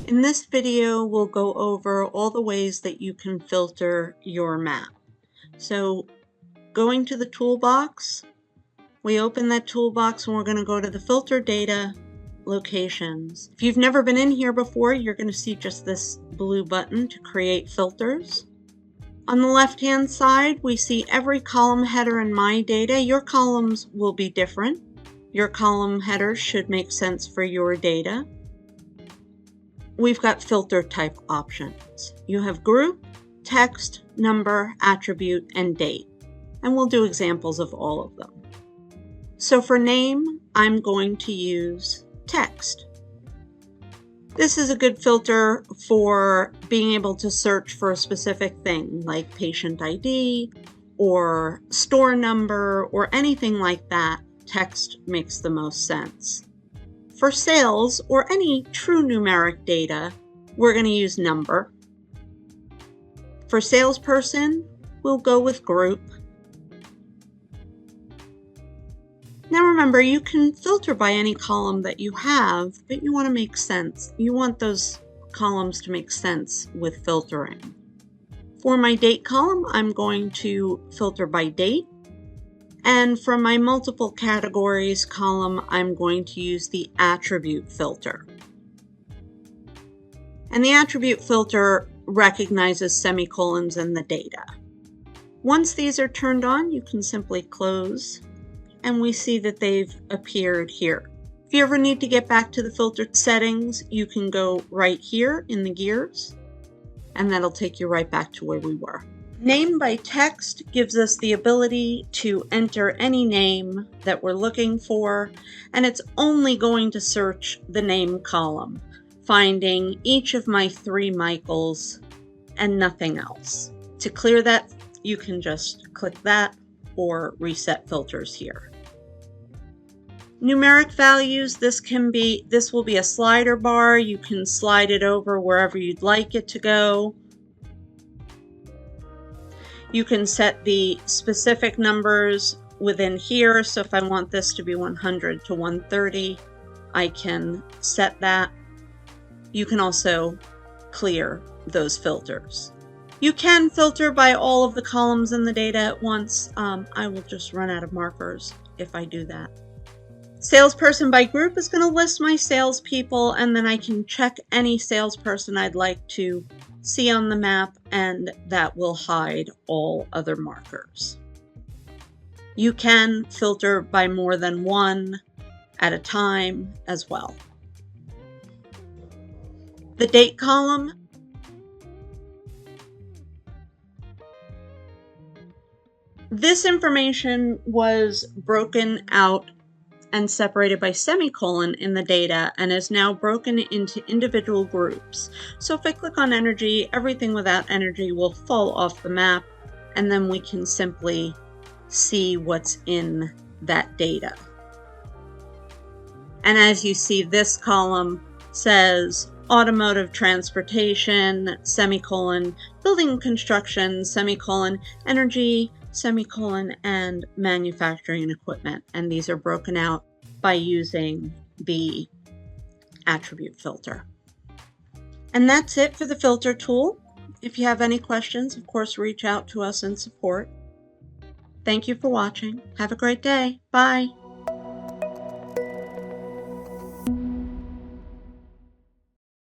In this video, we'll go over all the ways that you can filter your map. So going to the toolbox, we open that toolbox and we're going to go to the filter data locations. If you've never been in here before, you're going to see just this blue button to create filters. On the left-hand side, we see every column header in my data. Your columns will be different. Your column headers should make sense for your data. We've got filter type options. You have group, text, number, attribute, and date. And we'll do examples of all of them. So for name, I'm going to use text. This is a good filter for being able to search for a specific thing like patient ID or store number or anything like that. Text makes the most sense. For sales or any true numeric data, we're going to use number. For salesperson, we'll go with group. Now remember, you can filter by any column that you have, but you want to make sense. You want those columns to make sense with filtering. For my date column, I'm going to filter by date. And for my multiple categories column, I'm going to use the attribute filter. And the attribute filter recognizes semicolons in the data. Once these are turned on, you can simply close, and we see that they've appeared here. If you ever need to get back to the filter settings, you can go right here in the gears, and that'll take you right back to where we were. Name by text gives us the ability to enter any name that we're looking for, and it's only going to search the name column, finding each of my 3 Michaels and nothing else. To clear that, you can just click that or reset filters here. Numeric values, this will be a slider bar. You can slide it over wherever you'd like it to go. You can set the specific numbers within here. So if I want this to be 100 to 130, I can set that. You can also clear those filters. You can filter by all of the columns in the data at once. I will just run out of markers if I do that. Salesperson by group is going to list my salespeople, and then I can check any salesperson I'd like to see on the map, and that will hide all other markers. You can filter by more than one at a time as well. The date column. This information was broken out and separated by semicolon in the data and is now broken into individual groups. So if I click on energy, everything without energy will fall off the map, and then we can simply see what's in that data. And as you see, this column says automotive transportation, semicolon, building construction, semicolon, energy, semicolon, and manufacturing equipment. And these are broken out by using the attribute filter. And that's it for the filter tool. If you have any questions, of course, reach out to us in support. Thank you for watching. Have a great day. Bye.